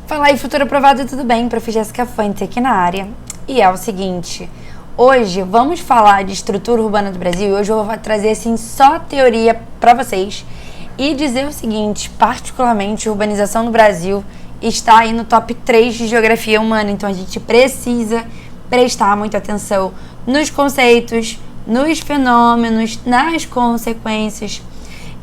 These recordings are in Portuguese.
Fala aí, futura aprovada, tudo bem? Prof. Jéssica Fante aqui na área. E é o seguinte, hoje vamos falar de estrutura urbana do Brasil e hoje eu vou trazer assim só teoria para vocês e dizer o seguinte, particularmente a urbanização no Brasil está aí no top 3 de geografia humana, então a gente precisa prestar muita atenção nos conceitos, nos fenômenos, nas consequências.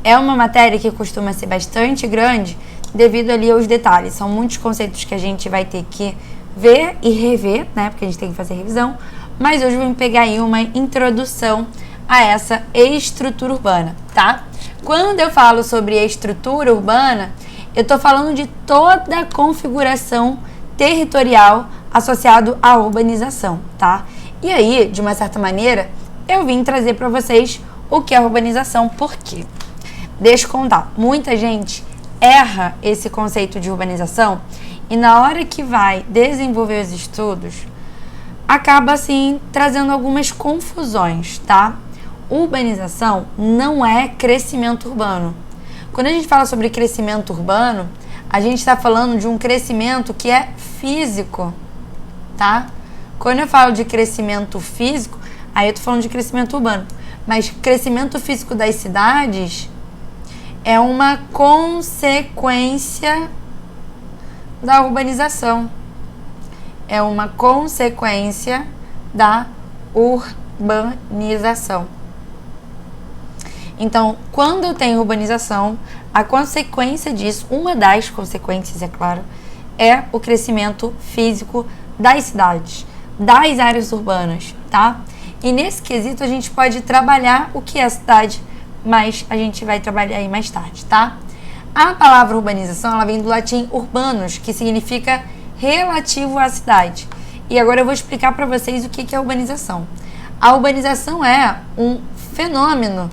É uma matéria que costuma ser bastante grande devido ali aos detalhes. São muitos conceitos que a gente vai ter que ver e rever, né? Porque a gente tem que fazer revisão. Mas hoje vamos pegar aí uma introdução a essa estrutura urbana, tá? Quando eu falo sobre estrutura urbana, eu tô falando de toda a configuração territorial associado à urbanização, tá? E aí, de uma certa maneira, eu vim trazer para vocês o que é urbanização. Por quê? Deixa eu contar. Muita gente erra esse conceito de urbanização e na hora que vai desenvolver os estudos, acaba assim trazendo algumas confusões, tá? Urbanização não é crescimento urbano. Quando a gente fala sobre crescimento urbano, a gente está falando de um crescimento que é físico, tá? Quando eu falo de crescimento físico, aí eu tô falando de crescimento urbano. Mas crescimento físico das cidades é uma consequência da urbanização. É uma consequência da urbanização. Então, quando eu tenho urbanização, a consequência disso, uma das consequências, é claro, é o crescimento físico das cidades, das áreas urbanas, tá? E nesse quesito a gente pode trabalhar o que é a cidade, mas a gente vai trabalhar aí mais tarde, tá? A palavra urbanização, ela vem do latim urbanos, que significa relativo à cidade. E agora eu vou explicar para vocês o que é urbanização. A urbanização é um fenômeno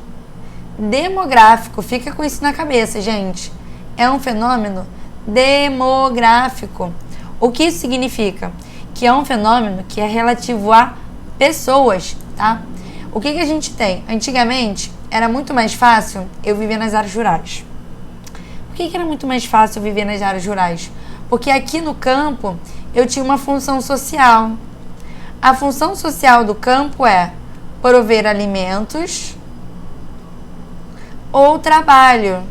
demográfico, fica com isso na cabeça, gente. É um fenômeno demográfico. O que isso significa? Que é um fenômeno que é relativo a pessoas, tá? O que a gente tem? Antigamente, era muito mais fácil eu viver nas áreas rurais. Por que era muito mais fácil eu viver nas áreas rurais? Porque aqui no campo, eu tinha uma função social. A função social do campo é prover alimentos ou trabalho.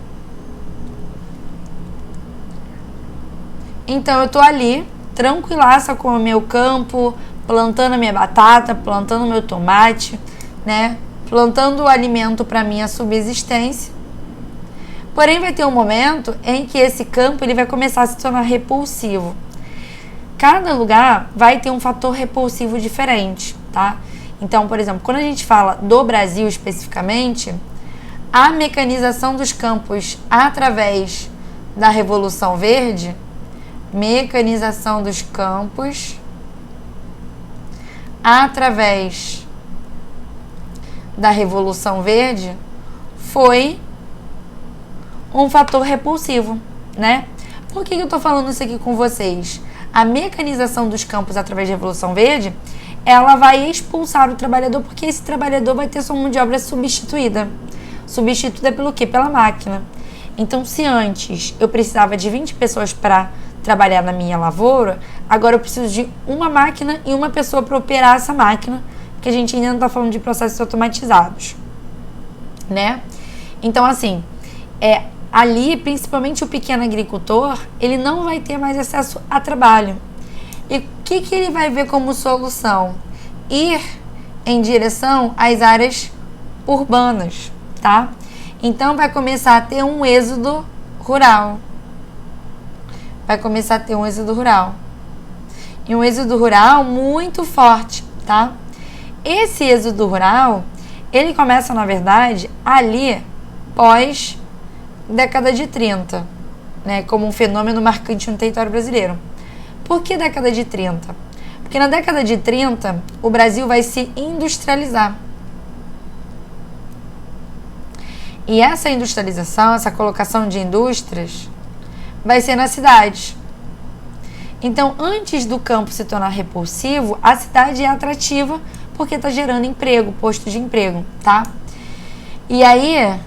Então, eu tô ali, tranquilaça com o meu campo, plantando a minha batata, plantando o meu tomate, né? Plantando o alimento para minha subsistência. Porém, vai ter um momento em que esse campo ele vai começar a se tornar repulsivo. Cada lugar vai ter um fator repulsivo diferente, tá? Então, por exemplo, quando a gente fala do Brasil especificamente, a mecanização dos campos através da Revolução Verde, mecanização dos campos através da Revolução Verde foi um fator repulsivo, né? Por que eu tô falando isso aqui com vocês? A mecanização dos campos através da Revolução Verde, ela vai expulsar o trabalhador, porque esse trabalhador vai ter sua mão de obra substituída. Substituída pelo quê? Pela máquina. Então, se antes eu precisava de 20 pessoas para trabalhar na minha lavoura, agora eu preciso de uma máquina e uma pessoa para operar essa máquina, porque a gente ainda não está falando de processos automatizados, né? Então, assim, ali, principalmente o pequeno agricultor, ele não vai ter mais acesso a trabalho. E o que ele vai ver como solução? Ir em direção às áreas urbanas, tá? Então, vai começar a ter um êxodo rural. Vai começar a ter um êxodo rural. E um êxodo rural muito forte, tá? Esse êxodo rural, ele começa, na verdade, ali pós década de 30, né? Como um fenômeno marcante no território brasileiro. Por que década de 30? Porque na década de 30, o Brasil vai se industrializar. E essa industrialização, essa colocação de indústrias, vai ser nas cidades. Então, antes do campo se tornar repulsivo, a cidade é atrativa porque está gerando emprego, posto de emprego, tá? E aí,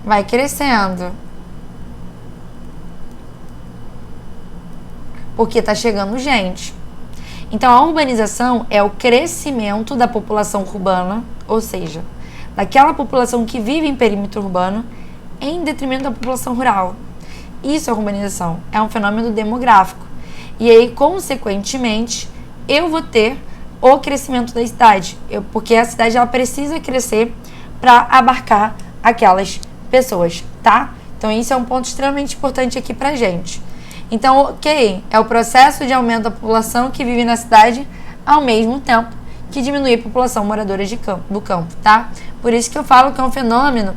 vai crescendo. porque está chegando gente. Então, a urbanização é o crescimento da população urbana, ou seja, daquela população que vive em perímetro urbano, em detrimento da população rural. Isso é urbanização, é um fenômeno demográfico. E aí, consequentemente, eu vou ter o crescimento da cidade, porque a cidade ela precisa crescer para abarcar aquelas pessoas, tá? Então, isso é um ponto extremamente importante aqui pra gente. Então, ok, é o processo de aumento da população que vive na cidade ao mesmo tempo que diminui a população moradora do campo, tá? Por isso que eu falo que é um fenômeno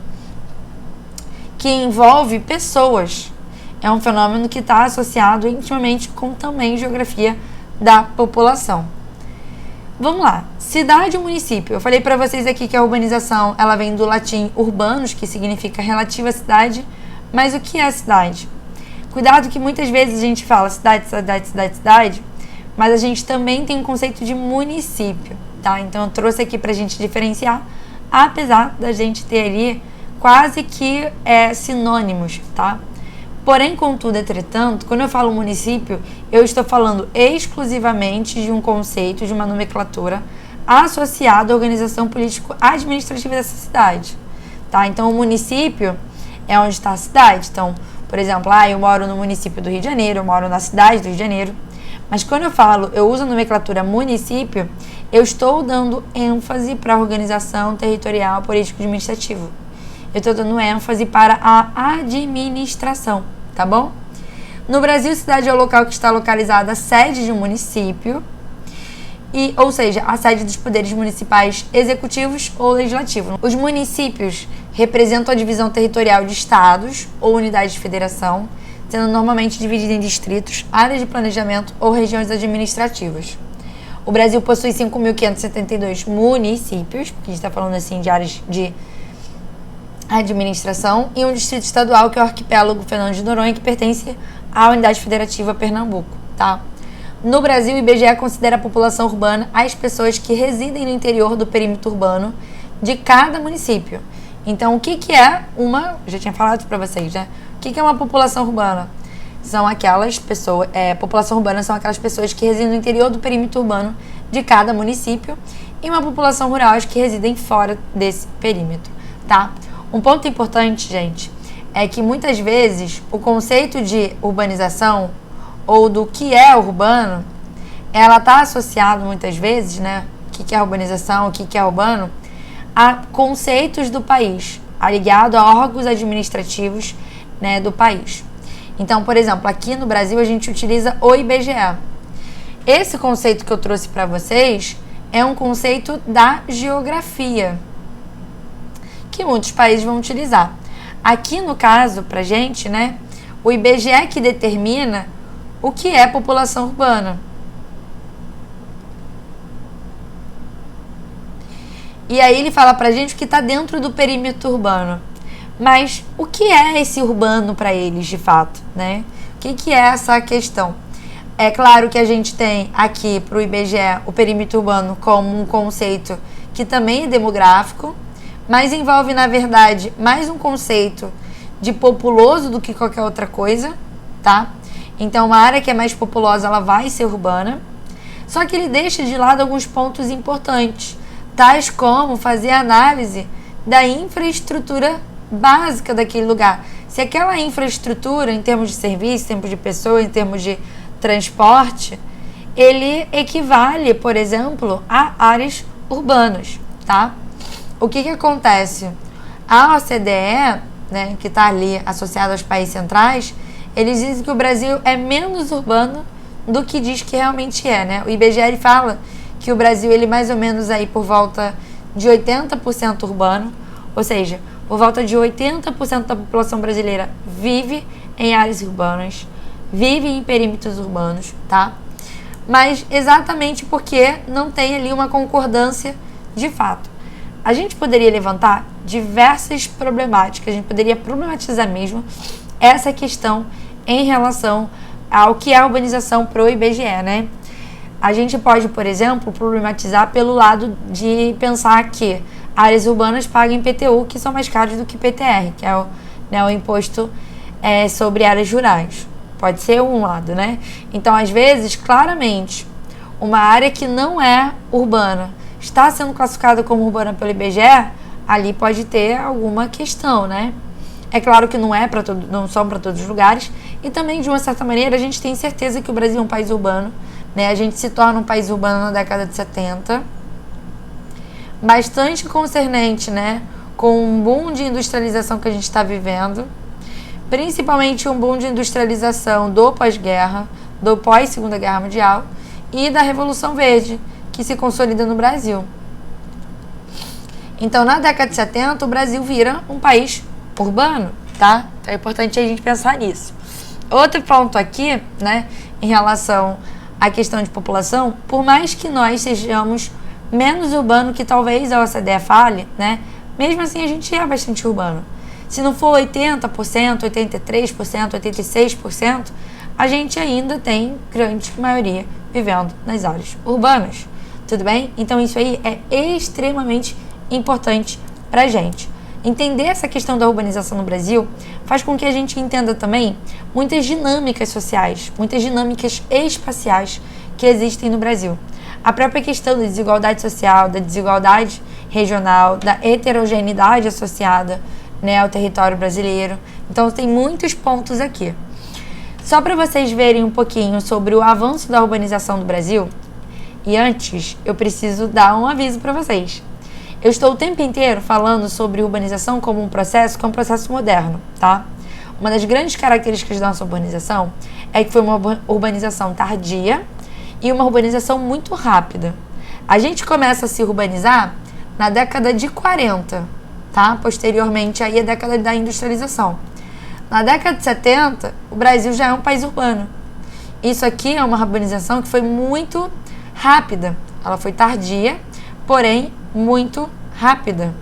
que envolve pessoas. É um fenômeno que está associado intimamente com também geografia da população. Vamos lá. Cidade ou município. Eu falei para vocês aqui que a urbanização ela vem do latim urbanus, que significa relativa à cidade. Mas o que é a cidade? Cuidado que muitas vezes a gente fala cidade, cidade, cidade, cidade, mas a gente também tem um conceito de município, tá? Então eu trouxe aqui pra gente diferenciar, apesar da gente ter ali quase que sinônimos, tá? Porém, contudo, entretanto, quando eu falo município, eu estou falando exclusivamente de um conceito, de uma nomenclatura associada à organização político-administrativa dessa cidade, tá? Então o município é onde está a cidade. Então, por exemplo, eu moro no município do Rio de Janeiro, eu moro na cidade do Rio de Janeiro. Mas quando eu uso a nomenclatura município, eu estou dando ênfase para a organização territorial político-administrativa. Eu estou dando ênfase para a administração, tá bom? No Brasil, cidade é o local que está localizada a sede de um município, ou seja, a sede dos poderes municipais executivos ou legislativos. Os municípios representam a divisão territorial de estados ou unidades de federação, sendo normalmente divididos em distritos, áreas de planejamento ou regiões administrativas. O Brasil possui 5.572 municípios, porque a gente está falando assim de áreas de administração, e um distrito estadual que é o arquipélago Fernando de Noronha, que pertence à unidade federativa Pernambuco, tá? No Brasil, o IBGE considera a população urbana as pessoas que residem no interior do perímetro urbano de cada município. Então, o que é já tinha falado para vocês, né? O que é uma população urbana? São aquelas pessoas, população urbana são aquelas pessoas que residem no interior do perímetro urbano de cada município, e uma população rural as que residem fora desse perímetro, tá? Um ponto importante, gente, é que muitas vezes o conceito de urbanização ou do que é urbano, ela está associado muitas vezes, né? O que é urbanização, o que é urbano, a conceitos do país, ligado a órgãos administrativos, né, do país. Então, por exemplo, aqui no Brasil a gente utiliza o IBGE. Esse conceito que eu trouxe para vocês é um conceito da geografia, que muitos países vão utilizar. Aqui no caso, pra gente, né, o IBGE é que determina o que é população urbana. E aí ele fala pra gente o que está dentro do perímetro urbano. Mas o que é esse urbano para eles, de fato, né? O que é essa questão? É claro que a gente tem aqui para o IBGE o perímetro urbano como um conceito que também é demográfico, mas envolve, na verdade, mais um conceito de populoso do que qualquer outra coisa, tá? Então, uma área que é mais populosa, ela vai ser urbana. Só que ele deixa de lado alguns pontos importantes, tais como fazer análise da infraestrutura básica daquele lugar. Se aquela infraestrutura, em termos de serviço, em termos de pessoas, em termos de transporte, ele equivale, por exemplo, a áreas urbanas, tá? O que acontece? A OCDE, né, que está ali associada aos países centrais, eles dizem que o Brasil é menos urbano do que diz que realmente é, né? O IBGE ele fala que o Brasil ele mais ou menos aí por volta de 80% urbano, ou seja, por volta de 80% da população brasileira vive em áreas urbanas, vive em perímetros urbanos, tá? Mas exatamente porque não tem ali uma concordância de fato. A gente poderia levantar diversas problemáticas, a gente poderia problematizar mesmo essa questão em relação ao que é a urbanização pro IBGE, né? A gente pode, por exemplo, problematizar pelo lado de pensar que áreas urbanas pagam IPTU, que são mais caros do que IPTR, que é o imposto sobre áreas rurais. Pode ser um lado, né? Então, às vezes, claramente, uma área que não é urbana está sendo classificada como urbana pelo IBGE, ali pode ter alguma questão, né? É claro que não são para todos os lugares, e também, de uma certa maneira, a gente tem certeza que o Brasil é um país urbano, né? A gente se torna um país urbano na década de 70, bastante concernente, né? Com um boom de industrialização que a gente está vivendo, principalmente um boom de industrialização do pós-guerra, do pós-Segunda Guerra Mundial e da Revolução Verde, que se consolida no Brasil. Então, na década de 70, o Brasil vira um país urbano, tá? Então, é importante a gente pensar nisso. Outro ponto aqui, né, em relação à questão de população, por mais que nós sejamos menos urbano que talvez a OCDE fale, né, mesmo assim a gente é bastante urbano. Se não for 80%, 83%, 86%, a gente ainda tem grande maioria vivendo nas áreas urbanas. Tudo bem? Então isso aí é extremamente importante pra gente. Entender essa questão da urbanização no Brasil faz com que a gente entenda também muitas dinâmicas sociais, muitas dinâmicas espaciais que existem no Brasil. A própria questão da desigualdade social, da desigualdade regional, da heterogeneidade associada, né, ao território brasileiro. Então tem muitos pontos aqui. Só para vocês verem um pouquinho sobre o avanço da urbanização do Brasil, e antes eu preciso dar um aviso para vocês. Eu estou o tempo inteiro falando sobre urbanização como um processo, que é um processo moderno, tá? Uma das grandes características da nossa urbanização é que foi uma urbanização tardia e uma urbanização muito rápida. A gente começa a se urbanizar na década de 40, tá? Posteriormente aí a década da industrialização. Na década de 70, o Brasil já é um país urbano. Isso aqui é uma urbanização que foi muito rápida. Ela foi tardia, porém muito rápida.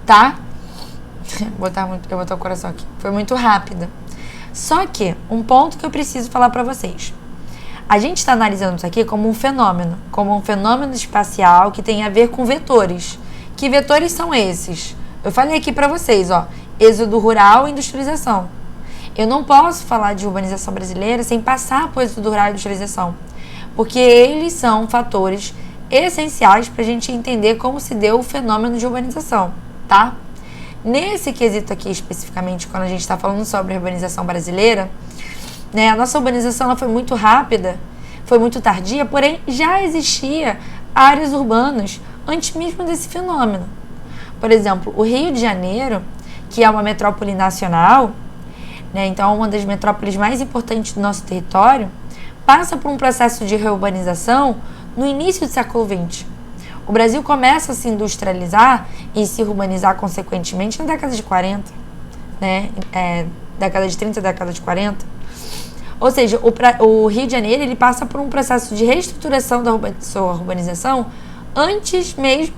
Tá? Eu vou botar o coração aqui. Foi muito rápida. Só que, um ponto que eu preciso falar pra vocês. A gente está analisando isso aqui como um fenômeno espacial que tem a ver com vetores. Que vetores são esses? Eu falei aqui para vocês, ó, êxodo rural e industrialização. Eu não posso falar de urbanização brasileira sem passar por êxodo rural e industrialização, porque eles são fatores essenciais para a gente entender como se deu o fenômeno de urbanização, tá? Nesse quesito aqui especificamente, quando a gente está falando sobre a urbanização brasileira, né, a nossa urbanização ela foi muito rápida, foi muito tardia, porém já existia áreas urbanas antes mesmo desse fenômeno. Por exemplo, o Rio de Janeiro, que é uma metrópole nacional, né, então uma das metrópoles mais importantes do nosso território, passa por um processo de reurbanização no início do século XX. O Brasil começa a se industrializar e se urbanizar consequentemente na década de 40, né, década de 30, década de 40. Ou seja, o Rio de Janeiro ele passa por um processo de reestruturação da sua urbanização antes mesmo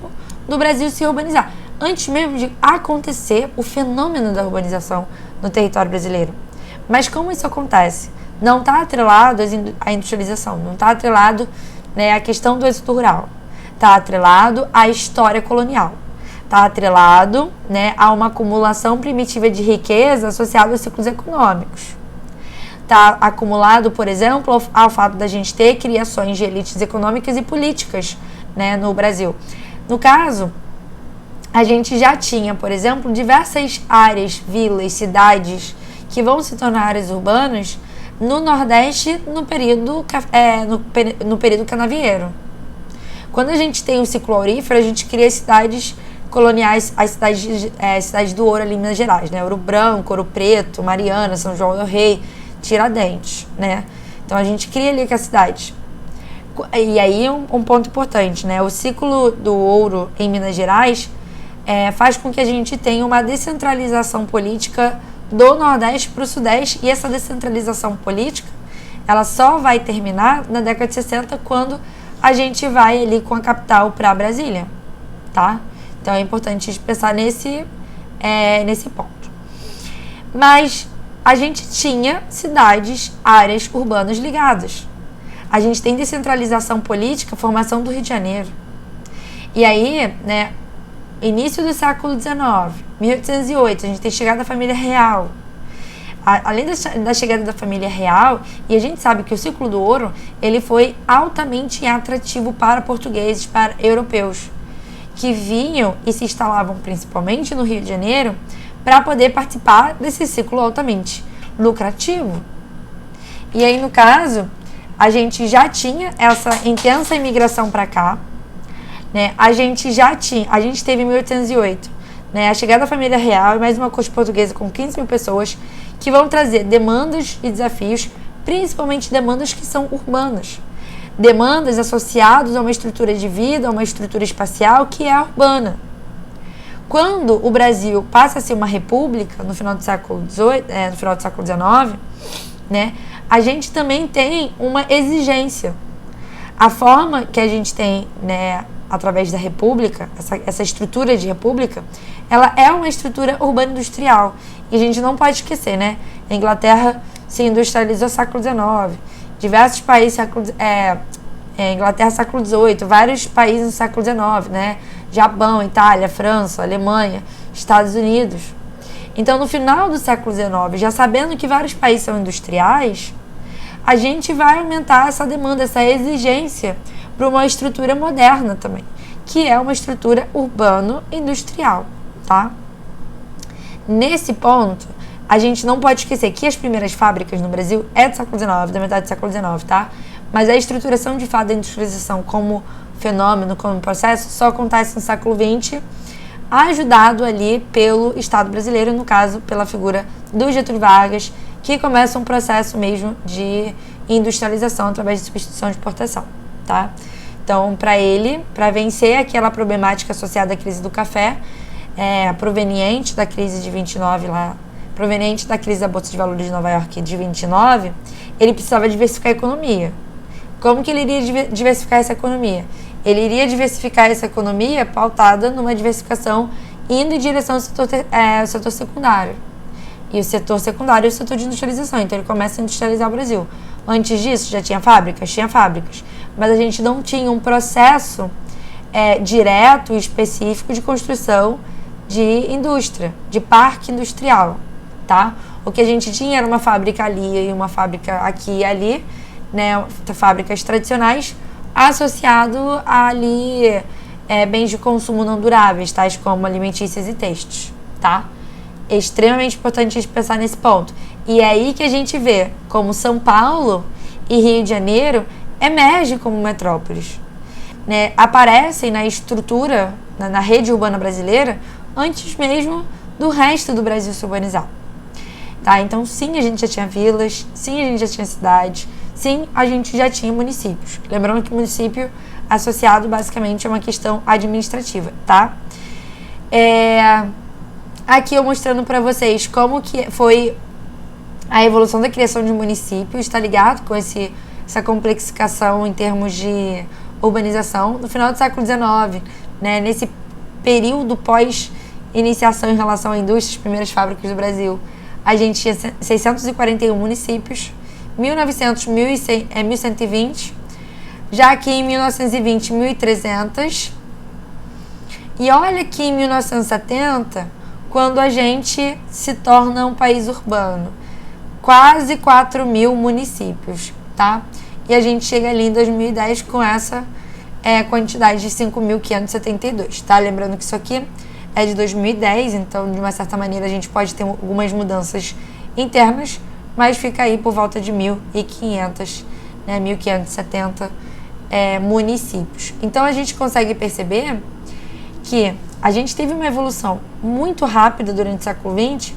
do Brasil se urbanizar, antes mesmo de acontecer o fenômeno da urbanização no território brasileiro. Mas como isso acontece? Não está atrelado à industrialização, não está atrelado, né, à questão do êxodo rural, está atrelado à história colonial, está atrelado, né, a uma acumulação primitiva de riqueza associada aos ciclos econômicos. Está acumulado, por exemplo, ao fato da gente ter criações de elites econômicas e políticas, né, no Brasil. No caso, a gente já tinha, por exemplo, diversas áreas, vilas, cidades que vão se tornar áreas urbanas no Nordeste no período canavieiro. Quando a gente tem o ciclo aurífero, a gente cria cidades coloniais, as cidades do ouro ali em Minas Gerais, né? Ouro Branco, Ouro Preto, Mariana, São João del Rei, Tiradentes, né? Então a gente cria ali que a cidade. E aí um ponto importante, né? O ciclo do ouro em Minas Gerais faz com que a gente tenha uma descentralização política do Nordeste para o Sudeste, e essa descentralização política ela só vai terminar na década de 60, quando a gente vai ali com a capital para Brasília, tá? Então é importante a gente pensar nesse ponto. Mas a gente tinha cidades, áreas urbanas ligadas. A gente tem descentralização política, formação do Rio de Janeiro. E aí, né, início do século XIX, 1808, a gente tem chegada da família real. Além da chegada da família real, e a gente sabe que o ciclo do ouro, ele foi altamente atrativo para portugueses, para europeus, que vinham e se instalavam principalmente no Rio de Janeiro para poder participar desse ciclo altamente lucrativo. E aí, no caso, a gente já tinha essa intensa imigração para cá, né? A gente teve em 1808, né, a chegada da família real e mais uma corte portuguesa com 15 mil pessoas que vão trazer demandas e desafios, principalmente demandas que são urbanas. Demandas associadas a uma estrutura de vida, a uma estrutura espacial que é urbana. Quando o Brasil passa a ser uma república, no final do século XIX, né, a gente também tem uma exigência. A forma que a gente tem, né, através da república, essa estrutura de república, ela é uma estrutura urbano-industrial. E a gente não pode esquecer, né? A Inglaterra se industrializou no século XIX, diversos países, Inglaterra século XVIII, vários países no século XIX, né? Japão, Itália, França, Alemanha, Estados Unidos. Então, no final do século XIX, já sabendo que vários países são industriais, a gente vai aumentar essa demanda, essa exigência para uma estrutura moderna também, que é uma estrutura urbano-industrial, tá? Nesse ponto, a gente não pode esquecer que as primeiras fábricas no Brasil é do século XIX, da metade do século XIX, tá? Mas a estruturação de fato da industrialização como fenômeno, como processo, só acontece no século XX, ajudado ali pelo Estado brasileiro, no caso, pela figura do Getúlio Vargas, que começa um processo mesmo de industrialização através de substituição de exportação, tá? Então, para vencer aquela problemática associada à crise do café, proveniente da crise de 29 lá, proveniente da crise da Bolsa de Valores de Nova York de 29, ele precisava diversificar a economia. Como que ele iria diversificar essa economia? Ele iria diversificar essa economia pautada numa diversificação indo em direção ao setor secundário. E o setor secundário é o setor de industrialização, então ele começa a industrializar o Brasil. Antes disso, já tinha fábricas? Tinha fábricas. Mas a gente não tinha um processo direto e específico de construção de indústria, de parque industrial, tá? O que a gente tinha era uma fábrica ali e uma fábrica aqui e ali, né? Fábricas tradicionais, associado a ali bens de consumo não duráveis, tais como alimentícios e têxteis, tá? É extremamente importante a gente pensar nesse ponto. E é aí que a gente vê como São Paulo e Rio de Janeiro emergem como metrópoles, né? Aparecem na estrutura, na rede urbana brasileira, antes mesmo do resto do Brasil se urbanizar. Tá? Então, sim, a gente já tinha vilas, sim, a gente já tinha cidades, sim, a gente já tinha municípios. Lembrando que município associado basicamente a uma questão administrativa, tá? Aqui eu mostrando para vocês como que foi a evolução da criação de municípios, está ligado com essa complexificação em termos de urbanização. No final do século XIX, né, nesse período pós-iniciação em relação à indústria, as primeiras fábricas do Brasil, a gente tinha 641 municípios, 1900, 1120, já aqui em 1920, 1.300, e olha que em 1970, quando a gente se torna um país urbano, quase 4.000 municípios, tá? E a gente chega ali em 2010 com essa quantidade de 5.572, tá? Lembrando que isso aqui é de 2010, então de uma certa maneira a gente pode ter algumas mudanças internas, mas fica aí por volta de 1.500, né, 1.570 municípios. Então a gente consegue perceber que a gente teve uma evolução muito rápida durante o século XX,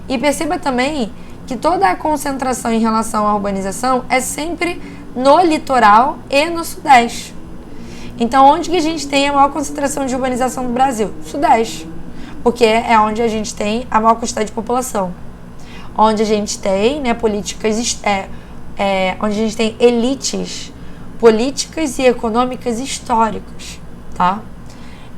e perceba também que toda a concentração em relação à urbanização é sempre no litoral e no sudeste. Então, onde que a gente tem a maior concentração de urbanização no Brasil? Sudeste. Porque é onde a gente tem a maior quantidade de população. Onde a gente tem, né, políticas, onde a gente tem elites políticas e econômicas históricas, tá?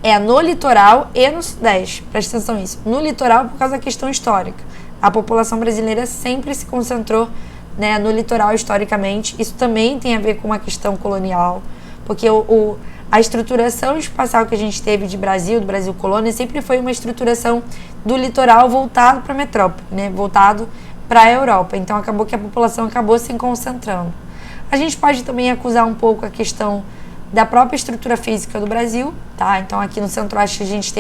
É no litoral e no sudeste. Presta atenção nisso. No litoral, por causa da questão histórica. A população brasileira sempre se concentrou, né, no litoral historicamente. Isso também tem a ver com uma questão colonial. Porque a estruturação espacial que a gente teve do Brasil colônia, sempre foi uma estruturação do litoral voltado para a metrópole, né? Voltado para a Europa. Então acabou que a população acabou se concentrando. A gente pode também acusar um pouco a questão da própria estrutura física do Brasil, tá? Então aqui no Centro-Oeste a gente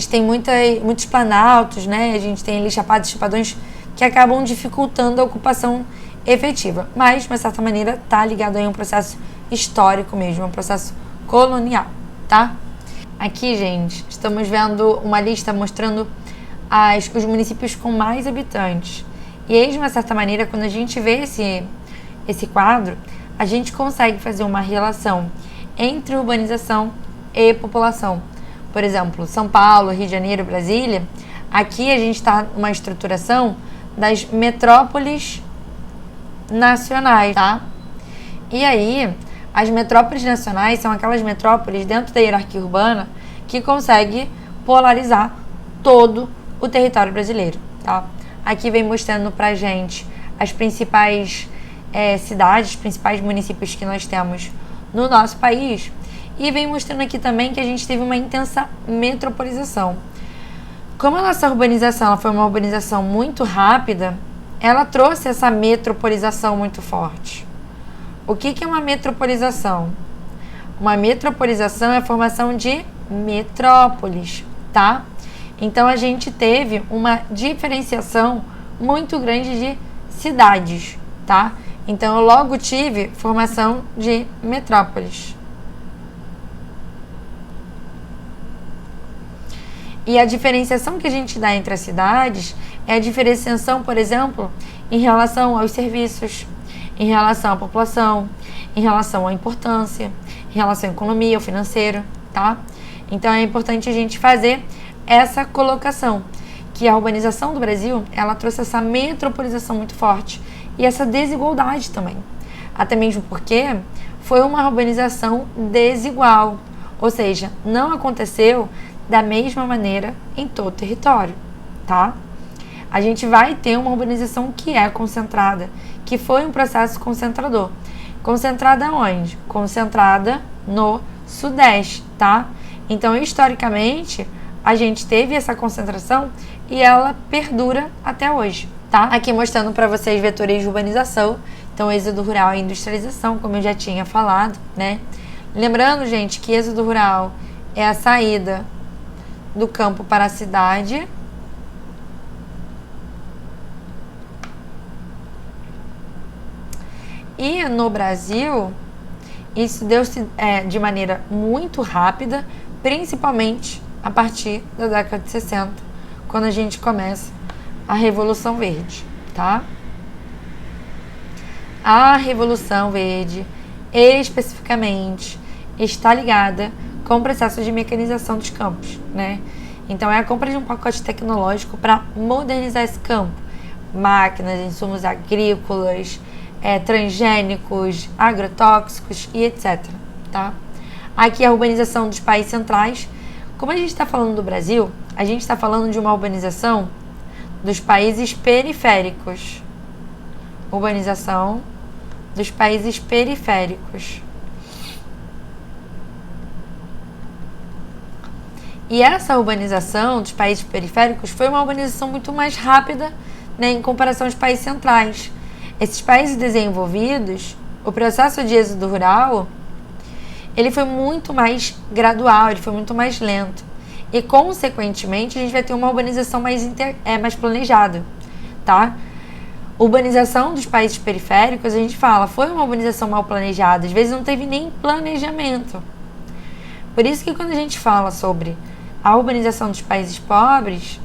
tem muitos planaltos, né? A gente tem ali chapadas e chapadões que acabam dificultando a ocupação efetiva. Mas, de uma certa maneira, está ligado aí a um processo histórico mesmo, um processo colonial, tá? Aqui, gente, estamos vendo uma lista mostrando os municípios com mais habitantes. E aí, de uma certa maneira, quando a gente vê esse quadro, a gente consegue fazer uma relação entre urbanização e população. Por exemplo, São Paulo, Rio de Janeiro, Brasília, aqui a gente está numa estruturação das metrópoles nacionais, tá? E aí, as metrópoles nacionais são aquelas metrópoles dentro da hierarquia urbana que consegue polarizar todo o território brasileiro, tá? Aqui vem mostrando pra gente as principais cidades, os principais municípios que nós temos no nosso país, e vem mostrando aqui também que a gente teve uma intensa metropolização. Como a nossa urbanização ela foi uma urbanização muito rápida, ela trouxe essa metropolização muito forte. O que é uma metropolização? Uma metropolização é a formação de metrópoles, tá? Então a gente teve uma diferenciação muito grande de cidades, tá? Então eu logo tive formação de metrópoles. E a diferenciação que a gente dá entre as cidades é a diferenciação, por exemplo, em relação aos serviços, em relação à população, em relação à importância, em relação à economia, ao financeiro, tá? Então é importante a gente fazer essa colocação, que a urbanização do Brasil, ela trouxe essa metropolização muito forte e essa desigualdade também. Até mesmo porque foi uma urbanização desigual, ou seja, não aconteceu da mesma maneira em todo o território, tá? A gente vai ter uma urbanização que é concentrada, que foi um processo concentrador. Concentrada onde? Concentrada no Sudeste, tá? Então, historicamente, a gente teve essa concentração e ela perdura até hoje, tá? Aqui mostrando para vocês vetores de urbanização, então êxodo rural e industrialização, como eu já tinha falado, né? Lembrando, gente, que êxodo rural é a saída do campo para a cidade, e no Brasil isso deu-se de maneira muito rápida, principalmente a partir da década de 60, quando a gente começa a Revolução Verde, tá? A Revolução Verde, especificamente, está ligada com o processo de mecanização dos campos, né? Então, é a compra de um pacote tecnológico para modernizar esse campo. Máquinas, insumos agrícolas, transgênicos, agrotóxicos e etc, tá? Aqui a urbanização dos países centrais. Como a gente está falando do Brasil, a gente está falando de uma urbanização dos países periféricos. Urbanização dos países periféricos. E essa urbanização dos países periféricos foi uma urbanização muito mais rápida, né, em comparação aos países centrais. Esses países desenvolvidos, o processo de êxodo rural, ele foi muito mais gradual, ele foi muito mais lento. E, consequentemente, a gente vai ter uma urbanização mais planejada, tá? Urbanização dos países periféricos, a gente fala, foi uma urbanização mal planejada. Às vezes não teve nem planejamento. Por isso que quando a gente fala sobre a urbanização dos países pobres,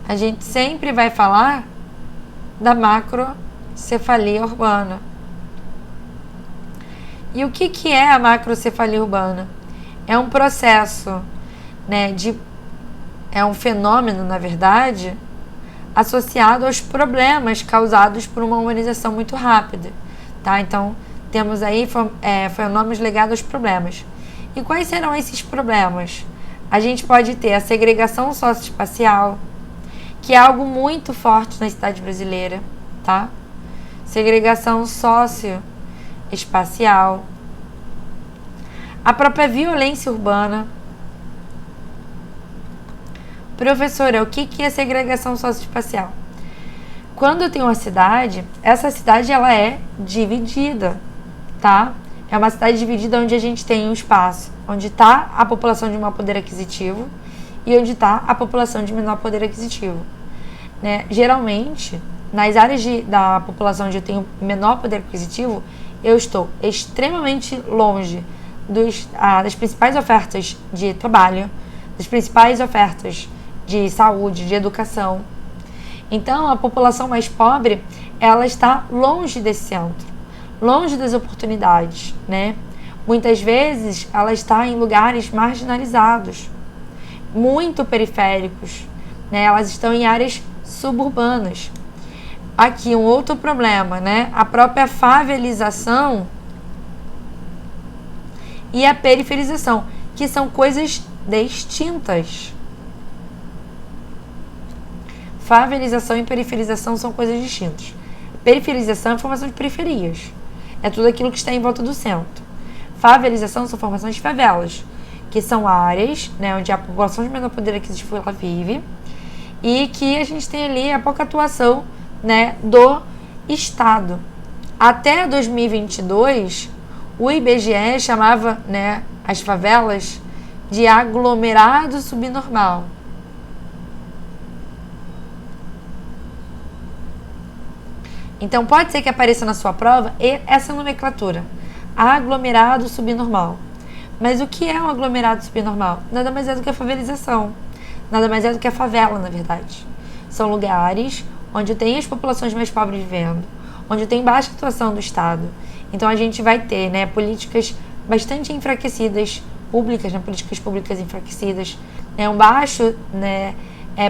a gente sempre vai falar da macrocefalia urbana. E o que é a macrocefalia urbana? É um processo, né, é um fenômeno, na verdade, associado aos problemas causados por uma urbanização muito rápida, tá? Então, temos aí fenômenos ligados aos problemas. E quais serão esses problemas? A gente pode ter a segregação socioespacial, que é algo muito forte na cidade brasileira, tá? Segregação socioespacial. A própria violência urbana. Professora, o que é segregação socioespacial? Quando eu tenho uma cidade, essa cidade ela é dividida, tá? É uma cidade dividida onde a gente tem um espaço onde está a população de maior poder aquisitivo e onde está a população de menor poder aquisitivo. Né? Geralmente, nas áreas da população onde eu tenho menor poder aquisitivo, eu estou extremamente longe das principais ofertas de trabalho, das principais ofertas de saúde, de educação. Então, a população mais pobre, ela está longe desse centro, longe das oportunidades, né? Muitas vezes, ela está em lugares marginalizados, muito periféricos, né? Elas estão em áreas suburbanas. Aqui, um outro problema, né? A própria favelização e a periferização, que são coisas distintas. Favelização e periferização são coisas distintas. Periferização é formação de periferias. É tudo aquilo que está em volta do centro. Favelização são formações de favelas, que são áreas, né, onde a população de menor poder aquisitivo ela vive e que a gente tem ali a pouca atuação, né, do Estado. Até 2022, o IBGE chamava, né, as favelas de aglomerado subnormal. Então, pode ser que apareça na sua prova essa nomenclatura, aglomerado subnormal. Mas o que é um aglomerado subnormal? Nada mais é do que a favelização. Nada mais é do que a favela, na verdade. São lugares onde tem as populações mais pobres vivendo, onde tem baixa atuação do Estado. Então, a gente vai ter, né, políticas bastante enfraquecidas, públicas, né, políticas públicas enfraquecidas, né, um baixo, né,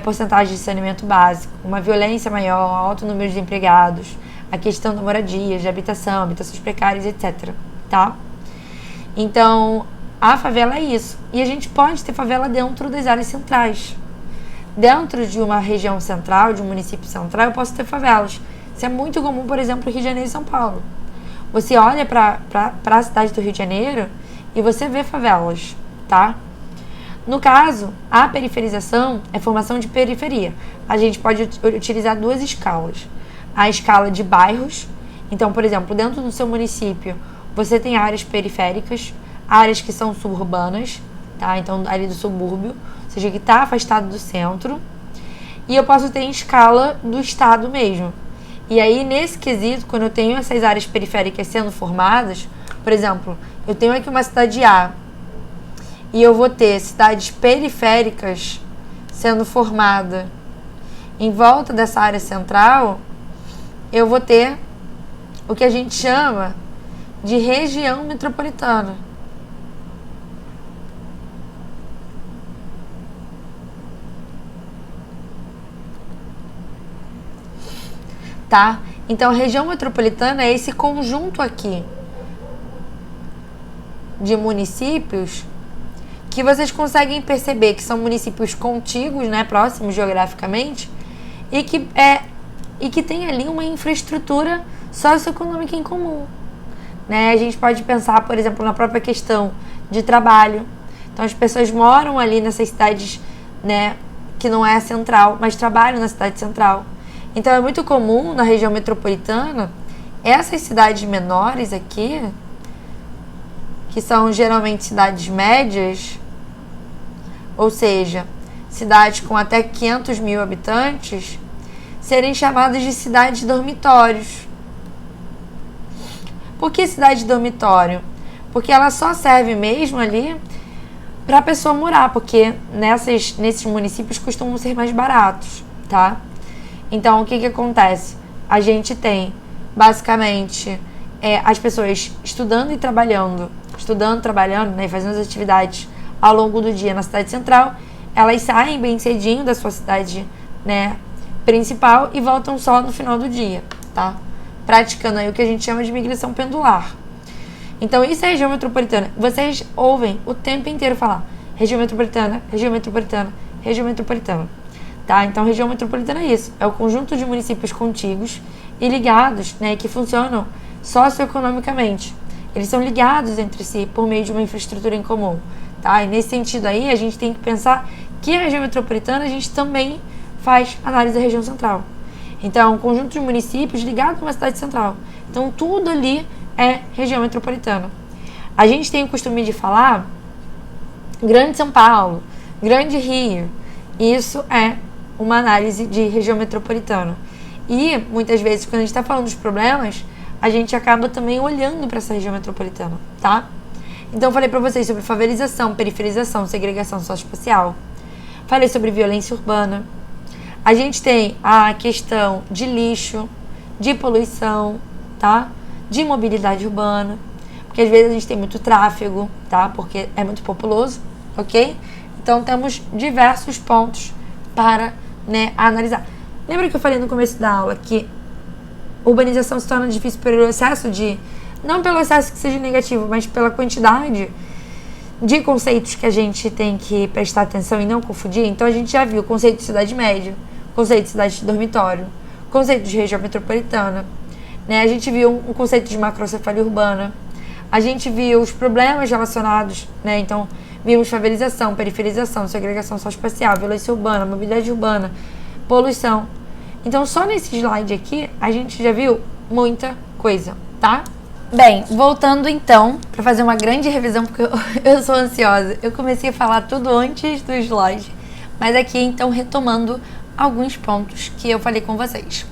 porcentagem de saneamento básico, uma violência maior, alto número de desempregados, a questão da moradia, de habitação, habitações precárias, etc. Tá? Então, a favela é isso. E a gente pode ter favela dentro das áreas centrais. Dentro de uma região central, de um município central, eu posso ter favelas. Isso é muito comum, por exemplo, no Rio de Janeiro e São Paulo. Você olha para a cidade do Rio de Janeiro e você vê favelas, tá? No caso, a periferização é formação de periferia. A gente pode utilizar duas escalas. A escala de bairros. Então, por exemplo, dentro do seu município, você tem áreas periféricas, áreas que são suburbanas, tá? Então, ali do subúrbio, ou seja, que está afastado do centro. E eu posso ter em escala do estado mesmo. E aí, nesse quesito, quando eu tenho essas áreas periféricas sendo formadas, por exemplo, eu tenho aqui uma cidade A, e eu vou ter cidades periféricas sendo formadas em volta dessa área central, eu vou ter o que a gente chama de região metropolitana. Tá? Então, a região metropolitana é esse conjunto aqui de municípios que vocês conseguem perceber que são municípios contíguos, né, próximos geograficamente, e que tem ali uma infraestrutura socioeconômica em comum. Né? A gente pode pensar, por exemplo, na própria questão de trabalho. Então, as pessoas moram ali nessas cidades, né, que não é a central, mas trabalham na cidade central. Então, é muito comum na região metropolitana, essas cidades menores aqui, que são geralmente cidades médias, ou seja, cidades com até 500 mil habitantes, serem chamadas de cidades dormitórios. Por que cidade dormitório? Porque ela só serve mesmo ali para a pessoa morar, porque nesses municípios costumam ser mais baratos, tá? Então, o que acontece? A gente tem, basicamente, as pessoas estudando, trabalhando, né, fazendo as atividades ao longo do dia na cidade central. Elas saem bem cedinho da sua cidade, né, principal e voltam só no final do dia, tá? Praticando aí o que a gente chama de migração pendular. Então, isso é região metropolitana. Vocês ouvem o tempo inteiro falar região metropolitana, região metropolitana, região metropolitana. Tá? Então, região metropolitana é isso. É o conjunto de municípios contíguos e ligados, né, que funcionam socioeconomicamente. Eles são ligados entre si por meio de uma infraestrutura em comum. Tá? E nesse sentido aí, a gente tem que pensar que a região metropolitana, a gente também faz análise da região central. Então, um conjunto de municípios ligados a uma cidade central. Então, tudo ali é região metropolitana. A gente tem o costume de falar Grande São Paulo, Grande Rio. Isso é uma análise de região metropolitana. E, muitas vezes, quando a gente está falando dos problemas, a gente acaba também olhando para essa região metropolitana, tá? Então, eu falei para vocês sobre favelização, periferização, segregação socioespacial. Falei sobre violência urbana. A gente tem a questão de lixo, de poluição, tá? De mobilidade urbana. Porque às vezes a gente tem muito tráfego, tá? Porque é muito populoso, ok? Então temos diversos pontos para, né, analisar. Lembra que eu falei no começo da aula que urbanização se torna difícil pelo excesso de... Não pelo excesso que seja negativo, mas pela quantidade de conceitos que a gente tem que prestar atenção e não confundir. Então a gente já viu o conceito de cidade média, conceito de cidade de dormitório, conceito de região metropolitana, né? A gente viu um conceito de macrocefalia urbana, a gente viu os problemas relacionados, né? Então vimos favelização, periferização, segregação socioespacial, violência urbana, mobilidade urbana, poluição. Então só nesse slide aqui a gente já viu muita coisa, tá? Bem, voltando então, para fazer uma grande revisão, porque eu sou ansiosa. Eu comecei a falar tudo antes do slide, mas aqui então retomando alguns pontos que eu falei com vocês.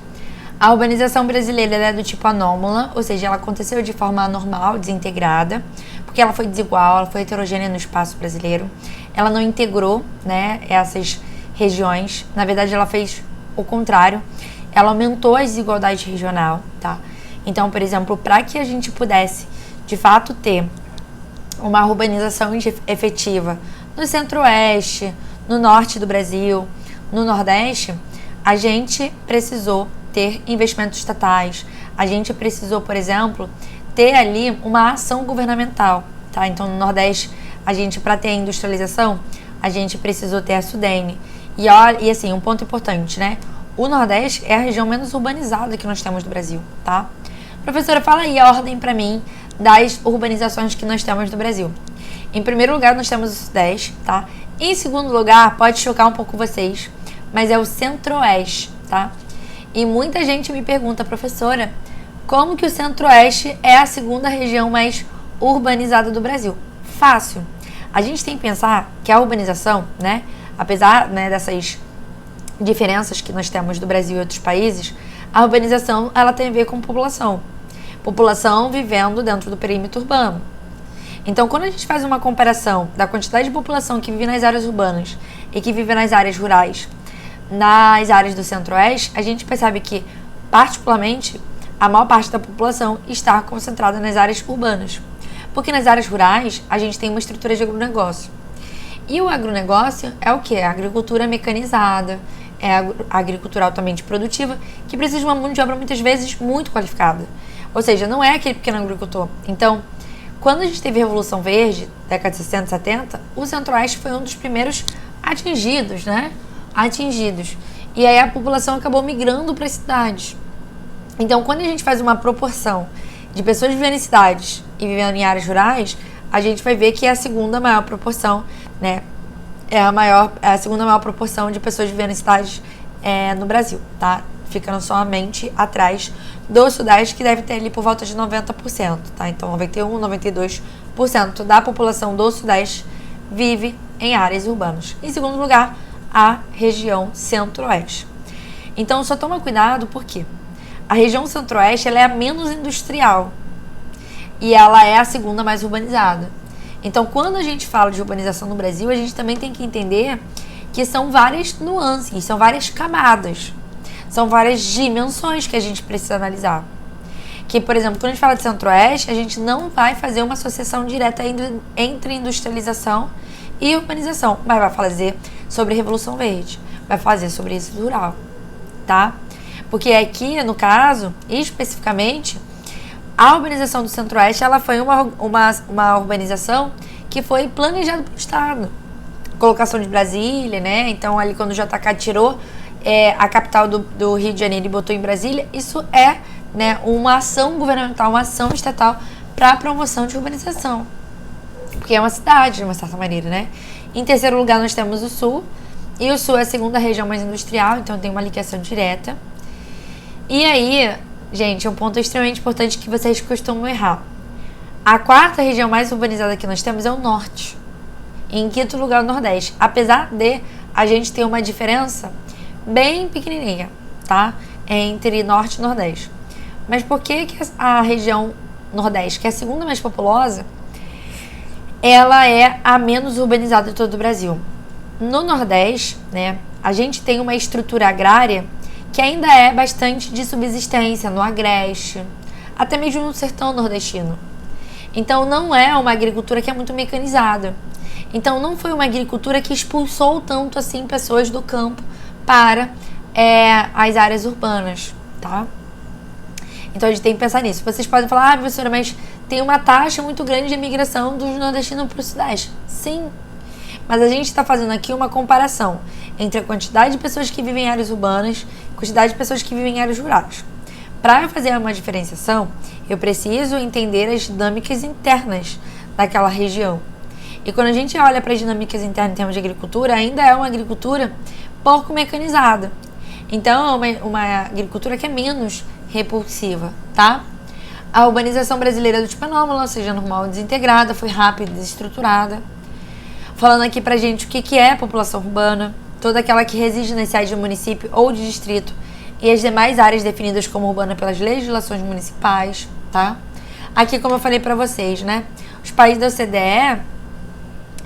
A urbanização brasileira é do tipo anômala, ou seja, ela aconteceu de forma anormal, desintegrada, porque ela foi desigual, ela foi heterogênea no espaço brasileiro. Ela não integrou, né, essas regiões. Na verdade, ela fez o contrário. Ela aumentou a desigualdade regional, tá? Então, por exemplo, para que a gente pudesse, de fato, ter uma urbanização efetiva no centro-oeste, no norte do Brasil, no nordeste, a gente precisou ter investimentos estatais. A gente precisou, por exemplo, ter ali uma ação governamental, tá? Então, no nordeste, a gente, para ter a industrialização, a gente precisou ter a Sudene. E assim, um ponto importante, né? O nordeste é a região menos urbanizada que nós temos do Brasil, tá? Professora, fala aí a ordem para mim das urbanizações que nós temos no Brasil. Em primeiro lugar, nós temos o Sudeste, tá? Em segundo lugar, pode chocar um pouco vocês, mas é o Centro-Oeste, tá? E muita gente me pergunta, professora, como que o Centro-Oeste é a segunda região mais urbanizada do Brasil? Fácil. A gente tem que pensar que a urbanização, né, apesar, né, dessas diferenças que nós temos do Brasil e outros países, a urbanização ela tem a ver com população. População vivendo dentro do perímetro urbano. Então, quando a gente faz uma comparação da quantidade de população que vive nas áreas urbanas e que vive nas áreas rurais, nas áreas do Centro-Oeste, a gente percebe que, particularmente, a maior parte da população está concentrada nas áreas urbanas. Porque nas áreas rurais, a gente tem uma estrutura de agronegócio. E o agronegócio é o quê? A agricultura mecanizada, é a agricultura altamente produtiva, que precisa de uma mão de obra, muitas vezes, muito qualificada. Ou seja, não é aquele pequeno agricultor. Então, quando a gente teve a Revolução Verde, década de 60, 70, o Centro-Oeste foi um dos primeiros atingidos, né? Atingidos. E aí a população acabou migrando para as cidades. Então, quando a gente faz uma proporção de pessoas vivendo em cidades e vivendo em áreas rurais, a gente vai ver que é a segunda maior proporção, né? É a segunda maior proporção de pessoas vivendo em cidades no Brasil, tá? Ficando somente atrás do Sudeste, que deve ter ali por volta de 90%, tá? Então, 91%, 92% da população do Sudeste vive em áreas urbanas. Em segundo lugar, a região Centro-Oeste. Então, só toma cuidado porque a região Centro-Oeste ela é a menos industrial e ela é a segunda mais urbanizada. Então, quando a gente fala de urbanização no Brasil, a gente também tem que entender que são várias nuances, são várias camadas, são várias dimensões que a gente precisa analisar. Que, por exemplo, quando a gente fala de Centro-Oeste, a gente não vai fazer uma associação direta entre industrialização e urbanização, mas vai fazer sobre Revolução Verde, vai fazer sobre êxodo rural, tá? Porque aqui, no caso, especificamente, a urbanização do Centro-Oeste, ela foi uma urbanização que foi planejada pelo Estado. Colocação de Brasília, né? Então, ali quando o JK tirou a capital do Rio de Janeiro e botou em Brasília, isso é, né, uma ação governamental, uma ação estatal para a promoção de urbanização. Porque é uma cidade, de uma certa maneira, né? Em terceiro lugar, nós temos o Sul, E o sul é a segunda região mais industrial, então tem uma ligação direta. E aí, gente, um ponto extremamente importante que vocês costumam errar. A quarta região mais urbanizada que nós temos é o norte. Em quinto lugar, o nordeste. Apesar de a gente ter uma diferença bem pequenininha, tá? Entre norte e nordeste. Mas por que a região nordeste, que é a segunda mais populosa, ela é a menos urbanizada de todo o Brasil? No nordeste, né, a gente tem uma estrutura agrária que ainda é bastante de subsistência no agreste, até mesmo no sertão nordestino. Então não é uma agricultura que é muito mecanizada. Então não foi uma agricultura que expulsou tanto assim pessoas do campo para as áreas urbanas, tá? Então a gente tem que pensar nisso. Vocês podem falar, professora, mas tem uma taxa muito grande de imigração dos nordestinos para o sudeste. Sim, mas a gente está fazendo aqui uma comparação entre a quantidade de pessoas que vivem em áreas urbanas e a quantidade de pessoas que vivem em áreas rurais. Para fazer uma diferenciação, eu preciso entender as dinâmicas internas daquela região. E quando a gente olha para as dinâmicas internas em termos de agricultura, ainda é uma agricultura pouco mecanizada. Então, é uma agricultura que é menos repulsiva, tá? A urbanização brasileira é do tipo anômala, ou seja, normal e desintegrada, foi rápida e desestruturada. Falando aqui pra gente o que é população urbana, toda aquela que reside nas cidades de município ou de distrito e as demais áreas definidas como urbana pelas legislações municipais, tá? Aqui, como eu falei pra vocês, né? Os países da OCDE,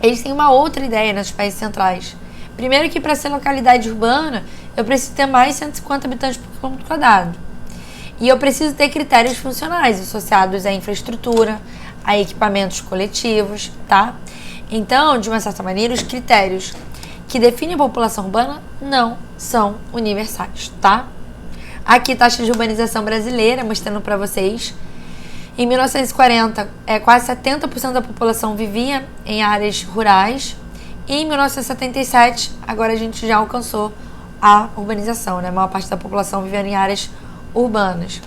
eles têm uma outra ideia nos países centrais. Primeiro que para ser localidade urbana, eu preciso ter mais de 150 habitantes por quilômetro quadrado. E eu preciso ter critérios funcionais associados à infraestrutura, a equipamentos coletivos, tá? Então, de uma certa maneira, os critérios que definem a população urbana não são universais, tá? Aqui, taxa de urbanização brasileira, mostrando para vocês. Em 1940, quase 70% da população vivia em áreas rurais. E em 1977, agora a gente já alcançou a urbanização, né? A maior parte da população vivendo em áreas urbanas.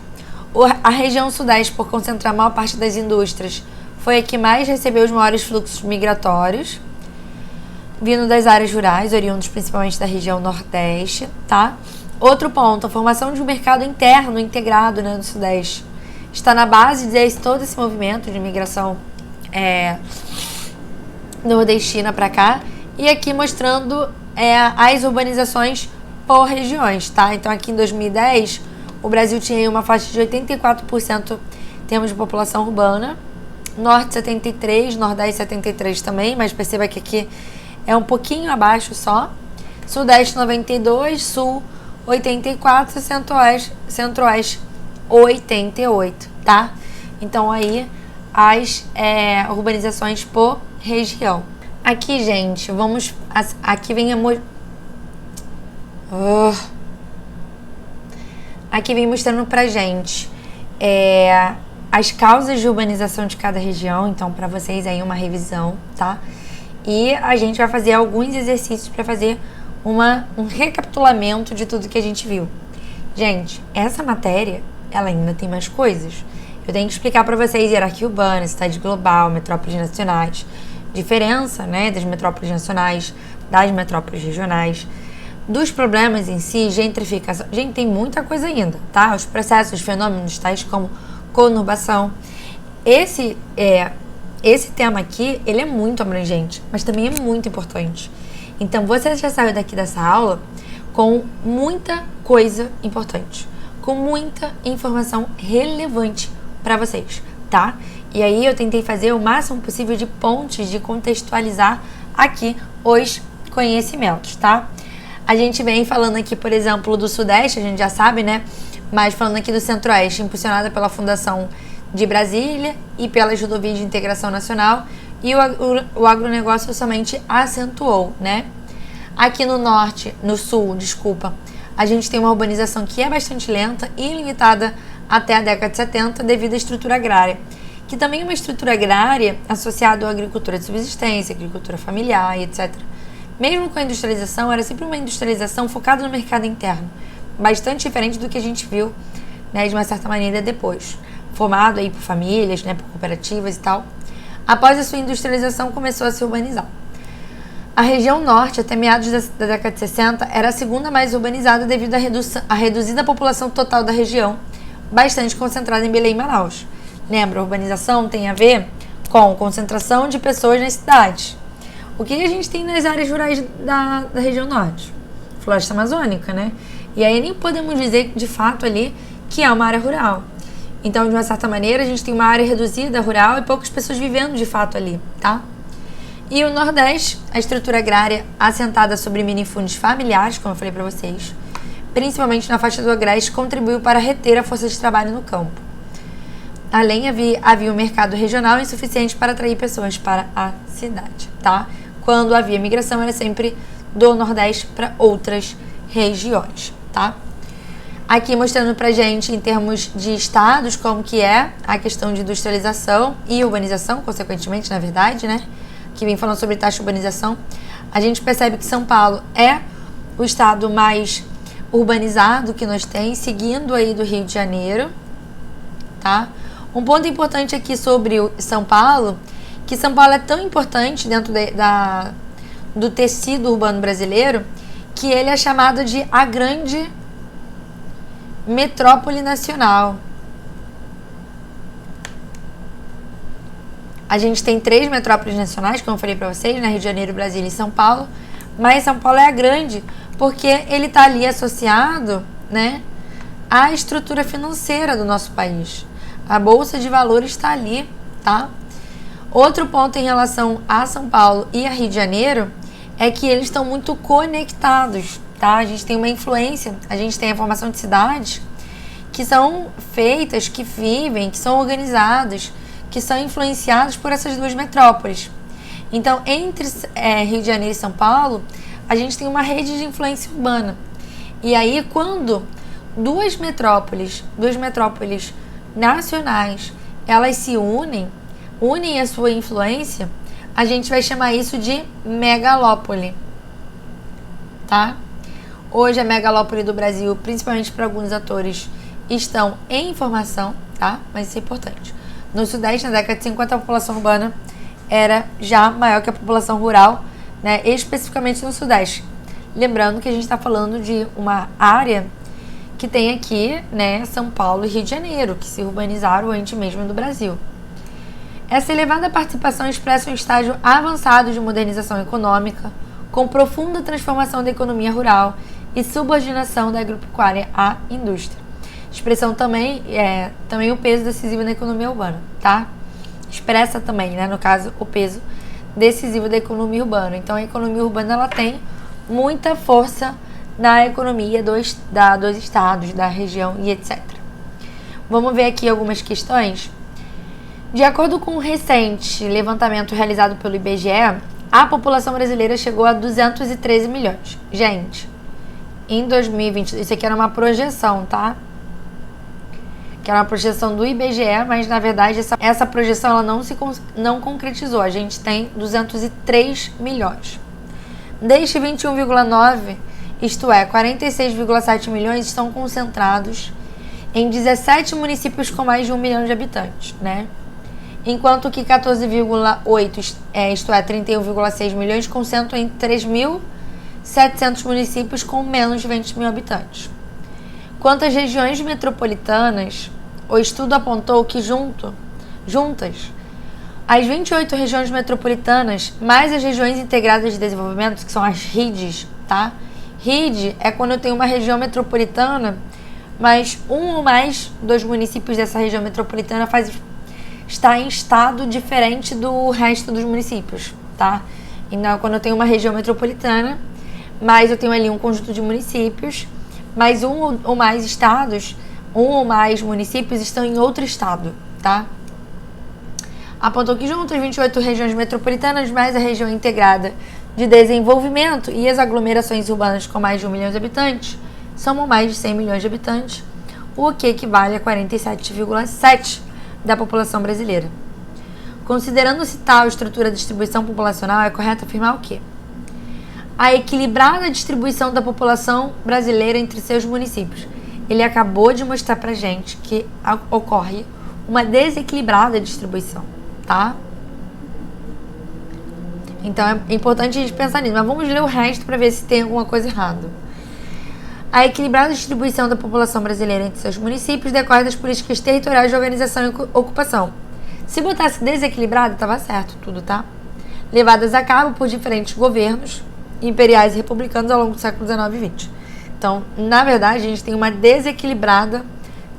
A região sudeste, por concentrar a maior parte das indústrias, foi a que mais recebeu os maiores fluxos migratórios, vindo das áreas rurais, oriundos principalmente da região nordeste, tá? Outro ponto, a formação de um mercado interno integrado, né, no sudeste. Está na base de todo esse movimento de imigração nordestina para cá. E aqui mostrando as urbanizações por regiões, tá? Então aqui em 2010, o Brasil tinha uma faixa de 84% em termos de população urbana. Norte 73%, Nordeste 73% também, mas perceba que aqui é um pouquinho abaixo só. Sudeste 92%, Sul 84%, Centro-Oeste 88%, tá? Então aí as urbanizações por região. Aqui, gente, aqui vem aqui vem mostrando pra gente as causas de urbanização de cada região. Então, pra vocês aí uma revisão, tá? E a gente vai fazer alguns exercícios pra fazer um recapitulamento de tudo que a gente viu. Gente, essa matéria, ela ainda tem mais coisas. Eu tenho que explicar para vocês hierarquia urbana, cidade global, metrópoles nacionais, diferença, né, das metrópoles nacionais, das metrópoles regionais, dos problemas em si, gentrificação. Gente, tem muita coisa ainda, tá? Os processos, os fenômenos tais como conurbação. Esse tema aqui, ele é muito abrangente, mas também é muito importante. Então, você já saiu daqui dessa aula com muita coisa importante, com muita informação relevante para vocês, tá? E aí eu tentei fazer o máximo possível de pontes, de contextualizar aqui os conhecimentos, tá? A gente vem falando aqui, por exemplo, do Sudeste, a gente já sabe, né? Mas falando aqui do Centro-Oeste, impulsionada pela Fundação de Brasília e pelas rodovias de integração nacional, e o agronegócio somente acentuou, né? Aqui no Norte, no Sul, desculpa, a gente tem uma urbanização que é bastante lenta e limitada até a década de 70 devido à estrutura agrária, que também é uma estrutura agrária associada à agricultura de subsistência, agricultura familiar e etc. Mesmo com a industrialização, era sempre uma industrialização focada no mercado interno, bastante diferente do que a gente viu, né, de uma certa maneira depois, formado aí por famílias, né, por cooperativas e tal. Após a sua industrialização, começou a se urbanizar. A região norte, até meados da década de 60, era a segunda mais urbanizada devido à reduzida população total da região, bastante concentrada em Belém e Manaus. Lembra, a urbanização tem a ver com concentração de pessoas nas cidades. O que a gente tem nas áreas rurais da região norte? Floresta amazônica, né? E aí nem podemos dizer, de fato, ali que é uma área rural. Então, de uma certa maneira, a gente tem uma área reduzida rural e poucas pessoas vivendo de fato ali, tá? E o Nordeste, a estrutura agrária assentada sobre minifúndios familiares, como eu falei para vocês, principalmente na faixa do Agreste, contribuiu para reter a força de trabalho no campo. Além, havia um mercado regional insuficiente para atrair pessoas para a cidade, tá? Quando havia migração, era sempre do Nordeste para outras regiões, tá? Aqui mostrando pra gente, em termos de estados, como que é a questão de industrialização e urbanização, consequentemente, na verdade, né? Que vem falando sobre taxa de urbanização. A gente percebe que São Paulo é o estado mais urbanizado que nós temos, seguindo aí do Rio de Janeiro, tá? Um ponto importante aqui sobre São Paulo, que São Paulo é tão importante dentro do tecido urbano brasileiro, que ele é chamado de a grande metrópole nacional. A gente tem 3 metrópoles nacionais, como eu falei para vocês, né? Rio de Janeiro, Brasília e São Paulo. Mas São Paulo é a grande, porque ele está ali associado, né, à estrutura financeira do nosso país. A Bolsa de Valores está ali, tá? Outro ponto em relação a São Paulo e a Rio de Janeiro é que eles estão muito conectados, tá? A gente tem uma influência, a gente tem a formação de cidades que são feitas, que vivem, que são organizadas, que são influenciados por essas duas metrópoles. Então, entre Rio de Janeiro e São Paulo, a gente tem uma rede de influência urbana. E aí, quando duas metrópoles nacionais, elas se unem a sua influência, a gente vai chamar isso de megalópole, tá? Hoje, a megalópole do Brasil, principalmente para alguns atores, estão em formação, tá? Mas isso é importante. No Sudeste, na década de 50, a população urbana era já maior que a população rural, né? Especificamente no Sudeste. Lembrando que a gente está falando de uma área que tem aqui, né, São Paulo e Rio de Janeiro, que se urbanizaram antes mesmo do Brasil. Essa elevada participação expressa um estágio avançado de modernização econômica, com profunda transformação da economia rural e subordinação da agropecuária à indústria. Expressão também o peso decisivo na economia urbana, tá? Expressa também, né, no caso, o peso decisivo da economia urbana. Então, a economia urbana, ela tem muita força na economia dos estados, da região e etc. Vamos ver aqui algumas questões. De acordo com um recente levantamento realizado pelo IBGE, a população brasileira chegou a 213 milhões. Gente, em 2020, isso aqui era uma projeção, tá? Que era uma projeção do IBGE, mas na verdade essa projeção ela não concretizou. A gente tem 203 milhões. Deste 21,9, isto é, 46,7 milhões estão concentrados em 17 municípios com mais de 1 milhão de habitantes, né? Enquanto que 14,8, isto é, 31,6 milhões, concentram em 3.700 municípios com menos de 20 mil habitantes. Quanto às regiões metropolitanas, o estudo apontou que juntas, as 28 regiões metropolitanas, mais as regiões integradas de desenvolvimento, que são as RIDs, tá? RID é quando eu tenho uma região metropolitana, mas um ou mais dos municípios dessa região metropolitana está em estado diferente do resto dos municípios, tá? Então, quando eu tenho uma região metropolitana, mas eu tenho ali um conjunto de municípios, mas um ou mais estados, um ou mais municípios estão em outro estado, tá? Apontou que junto as 28 regiões metropolitanas, mais a região integrada de desenvolvimento e as aglomerações urbanas com mais de 1 milhão de habitantes, somam mais de 100 milhões de habitantes, o que equivale a 47,7% da população brasileira. Considerando-se tal estrutura de distribuição populacional, é correto afirmar o quê? A equilibrada distribuição da população brasileira entre seus municípios. Ele acabou de mostrar pra gente que ocorre uma desequilibrada distribuição, tá? Então é importante a gente pensar nisso. Mas vamos ler o resto para ver se tem alguma coisa errada. A equilibrada distribuição da população brasileira entre seus municípios decorre das políticas territoriais de organização e ocupação. Se botasse desequilibrado, estava certo tudo, tá? Levadas a cabo por diferentes governos imperiais e republicanos ao longo do século XIX e XX. Então, na verdade, a gente tem uma desequilibrada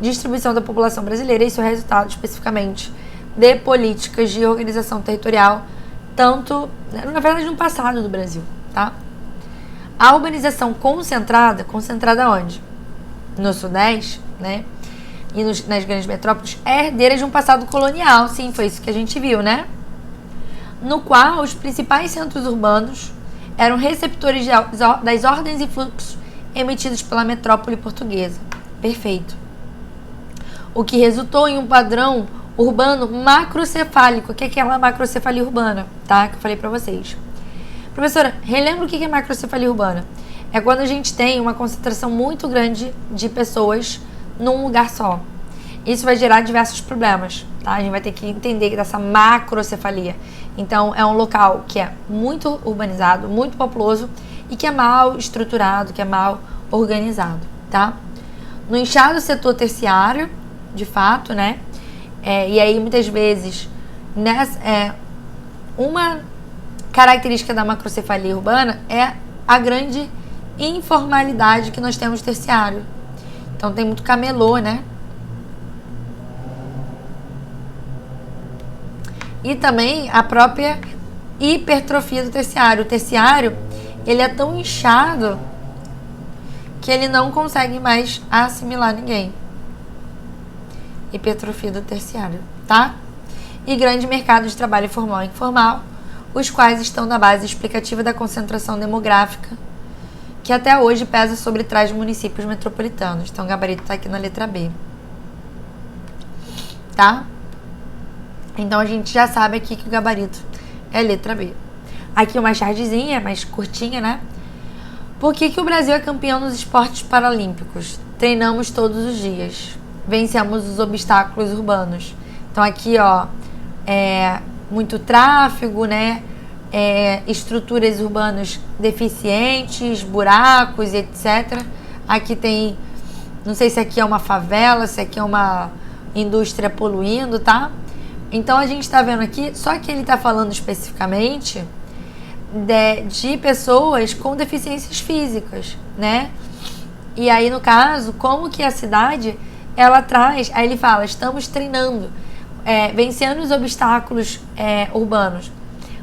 distribuição da população brasileira, e isso é resultado especificamente de políticas de organização territorial, tanto, na verdade, no passado do Brasil, tá? A urbanização concentrada onde? No Sudeste, né? E nas grandes metrópoles, é herdeira de um passado colonial, sim, foi isso que a gente viu, né? No qual os principais centros urbanos eram receptores das ordens e fluxos emitidos pela metrópole portuguesa. Perfeito. O que resultou em um padrão urbano macrocefálico, que é aquela macrocefalia urbana, tá? Que eu falei pra vocês. Professora, relembra o que é macrocefalia urbana? É quando a gente tem uma concentração muito grande de pessoas num lugar só. Isso vai gerar diversos problemas, tá? A gente vai ter que entender dessa macrocefalia. Então, é um local que é muito urbanizado, muito populoso e que é mal estruturado, que é mal organizado, tá? No inchado setor terciário, de fato, né? E aí, muitas vezes, uma característica da macrocefalia urbana é a grande informalidade que nós temos no terciário. Então, tem muito camelô, né? E também a própria hipertrofia do terciário. O terciário, ele é tão inchado que ele não consegue mais assimilar ninguém. Hipertrofia do terciário, tá? E grande mercado de trabalho formal e informal, os quais estão na base explicativa da concentração demográfica, que até hoje pesa sobre trás de municípios metropolitanos. Então, o gabarito está aqui na letra B. Tá? Então, a gente já sabe aqui que o gabarito é letra B. Aqui uma chargezinha, mais curtinha, né? Por que o Brasil é campeão nos esportes paralímpicos? Treinamos todos os dias. Vencemos os obstáculos urbanos. Então, aqui, ó, muito tráfego, né? Estruturas urbanas deficientes, buracos, etc. Aqui tem, não sei se aqui é uma favela, se aqui é uma indústria poluindo, tá? Então a gente está vendo aqui, só que ele está falando especificamente de pessoas com deficiências físicas, né? E aí, no caso, como que a cidade, ela traz, aí ele fala, estamos treinando, vencendo os obstáculos urbanos.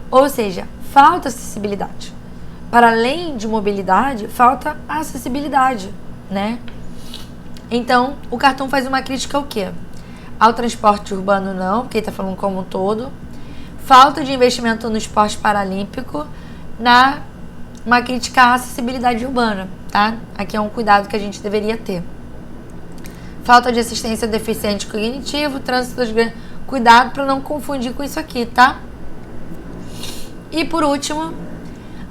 Ou seja, falta acessibilidade. Para além de mobilidade, falta acessibilidade, né? Então, o Cartoon faz uma crítica ao quê? Ao transporte urbano não, porque ele está falando como um todo. Falta de investimento no esporte paralímpico, uma crítica à acessibilidade urbana, tá? Aqui é um cuidado que a gente deveria ter. Falta de assistência ao deficiente cognitivo, trânsito das grandes... Cuidado para não confundir com isso aqui, tá? E por último,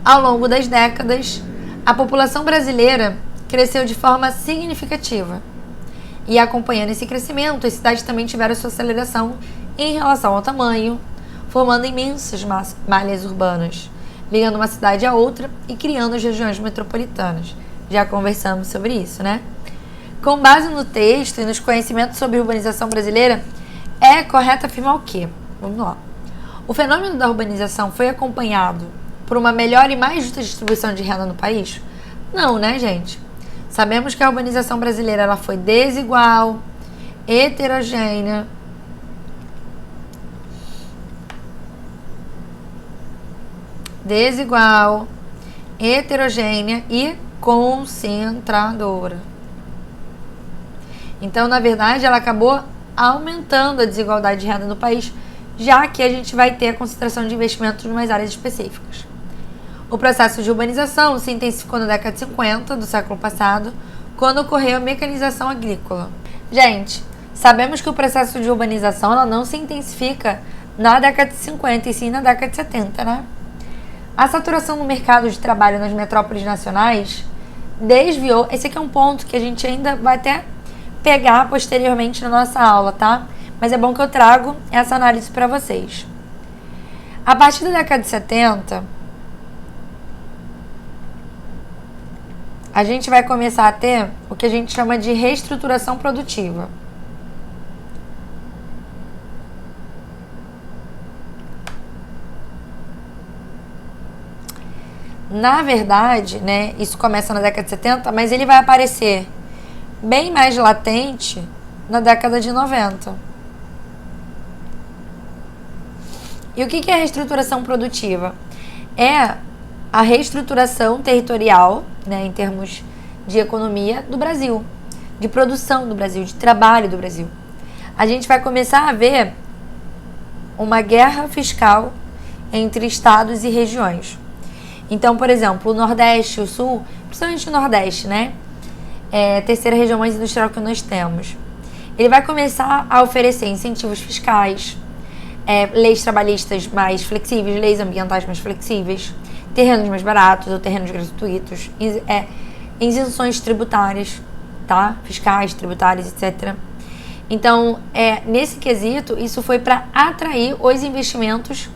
ao longo das décadas, a população brasileira cresceu de forma significativa. E acompanhando esse crescimento, as cidades também tiveram sua aceleração em relação ao tamanho, formando imensas malhas urbanas, ligando uma cidade a outra e criando as regiões metropolitanas. Já conversamos sobre isso, né? Com base no texto e nos conhecimentos sobre a urbanização brasileira, é correto afirmar o quê? Vamos lá. O fenômeno da urbanização foi acompanhado por uma melhor e mais justa distribuição de renda no país? Não, né, gente? Sabemos que a urbanização brasileira ela foi desigual, heterogênea, e concentradora. Então, na verdade, ela acabou aumentando a desigualdade de renda no país, já que a gente vai ter a concentração de investimentos em umas áreas específicas. O processo de urbanização se intensificou na década de 50 do século passado, quando ocorreu a mecanização agrícola. Gente, sabemos que o processo de urbanização ela não se intensifica na década de 50 e sim na década de 70, né? A saturação no mercado de trabalho nas metrópoles nacionais desviou... Esse aqui é um ponto que a gente ainda vai até pegar posteriormente na nossa aula, tá? Mas é bom que eu trago essa análise para vocês. A partir da década de 70, a gente vai começar a ter o que a gente chama de reestruturação produtiva. Na verdade, né, isso começa na década de 70, mas ele vai aparecer bem mais latente na década de 90. E o que é a reestruturação produtiva? É a reestruturação territorial, né, em termos de economia do Brasil, de produção do Brasil, de trabalho do Brasil. A gente vai começar a ver uma guerra fiscal entre estados e regiões. Então, por exemplo, o Nordeste e o Sul, principalmente o Nordeste, né? É a terceira região mais industrial que nós temos. Ele vai começar a oferecer incentivos fiscais, leis trabalhistas mais flexíveis, leis ambientais mais flexíveis, terrenos mais baratos ou terrenos gratuitos, isenções tributárias, tá? Fiscais, tributárias, etc. Então, nesse quesito, isso foi para atrair os investimentos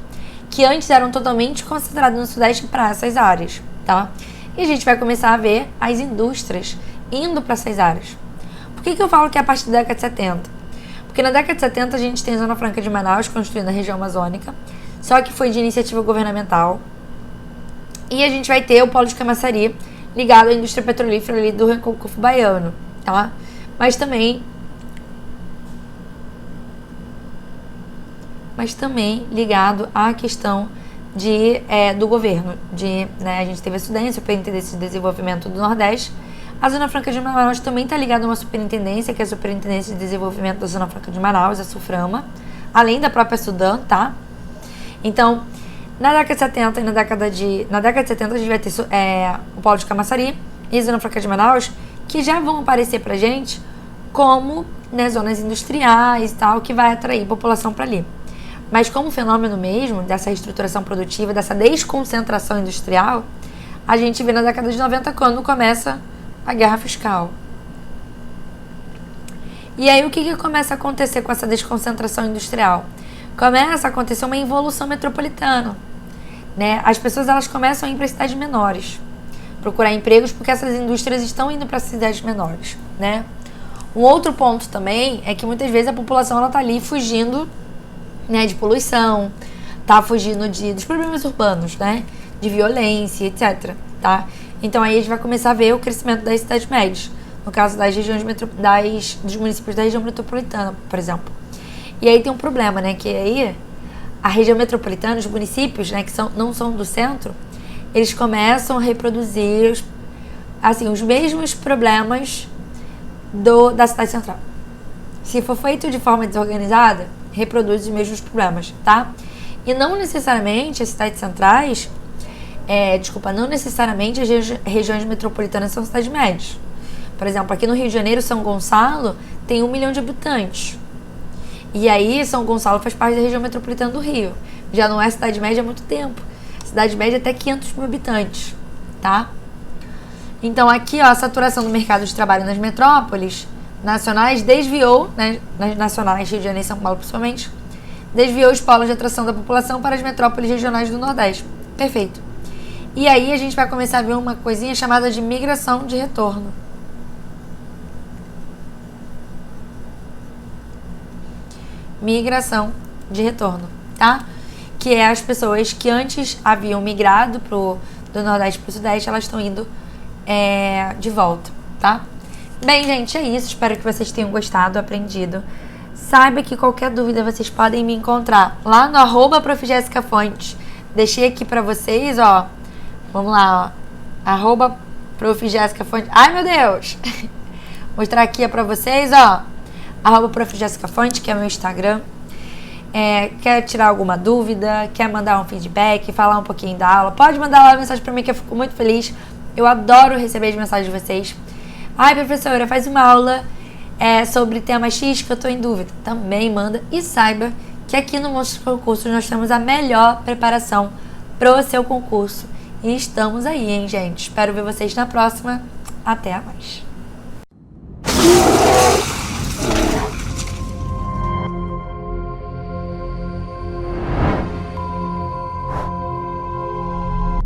que antes eram totalmente concentrados no Sudeste para essas áreas, tá? E a gente vai começar a ver as indústrias indo para essas áreas. Por que eu falo que é a partir da década de 70? Porque na década de 70 a gente tem a Zona Franca de Manaus, construída na região amazônica, só que foi de iniciativa governamental. E a gente vai ter o polo de Camaçari ligado à indústria petrolífera ali do Recôncavo Baiano, tá? Mas também ligado à questão do governo. A gente teve a Sudene, Superintendência de Desenvolvimento do Nordeste. A Zona Franca de Manaus também está ligada a uma superintendência, que é a Superintendência de Desenvolvimento da Zona Franca de Manaus, a SUFRAMA, além da própria Sudam, tá? Então, na década de 70 e na década de 70 a gente vai ter o polo de Camaçari e a Zona Franca de Manaus, que já vão aparecer pra gente como, né, zonas industriais e tal, que vai atrair população para ali. Mas como fenômeno mesmo, dessa reestruturação produtiva, dessa desconcentração industrial, a gente vê na década de 90 quando começa a guerra fiscal. E aí o que começa a acontecer com essa desconcentração industrial? Começa a acontecer uma involução metropolitana, né? As pessoas elas começam a ir para cidades menores, procurar empregos porque essas indústrias estão indo para cidades menores, né? Um outro ponto também é que muitas vezes a população ela tá ali fugindo, né, de poluição, tá fugindo dos problemas urbanos, né, de violência, etc, tá? Então aí a gente vai começar a ver o crescimento das cidades médias, no caso das regiões dos municípios da região metropolitana, por exemplo. E aí tem um problema, né, que aí a região metropolitana, os municípios, né, que não são do centro, eles começam a reproduzir assim, os mesmos problemas da cidade central. Se for feito de forma desorganizada, reproduz os mesmos problemas, tá? E não necessariamente as cidades centrais, não necessariamente as regiões metropolitanas são cidades médias. Por exemplo, aqui no Rio de Janeiro, São Gonçalo tem 1 milhão de habitantes. E aí, São Gonçalo faz parte da região metropolitana do Rio. Já não é cidade média há muito tempo. Cidade média é até 500 mil habitantes, tá? Então, aqui, ó, a saturação do mercado de trabalho nas metrópoles nacionais desviou, né, nas nacionais, Rio de Janeiro e São Paulo principalmente, desviou os polos de atração da população para as metrópoles regionais do Nordeste. Perfeito. E aí a gente vai começar a ver uma coisinha chamada de migração de retorno. Migração de retorno, tá? Que é as pessoas que antes haviam migrado do Nordeste para o Sudeste, elas estão indo de volta, tá? Bem, gente, é isso. Espero que vocês tenham gostado, aprendido. Saiba que qualquer dúvida vocês podem me encontrar lá no @profjessicafontes. Deixei aqui pra vocês, ó. Vamos lá, ó. @profjessicafontes. Ai, meu Deus! Mostrar aqui pra vocês, ó. @profjessicafontes, que é o meu Instagram. Quer tirar alguma dúvida, quer mandar um feedback, falar um pouquinho da aula, pode mandar lá uma mensagem pra mim que eu fico muito feliz. Eu adoro receber as mensagens de vocês. Ai, professora, faz uma aula sobre tema X que eu tô em dúvida. Também manda e saiba que aqui no Monstros Concursos nós temos a melhor preparação pro seu concurso. E estamos aí, hein, gente? Espero ver vocês na próxima. Até mais.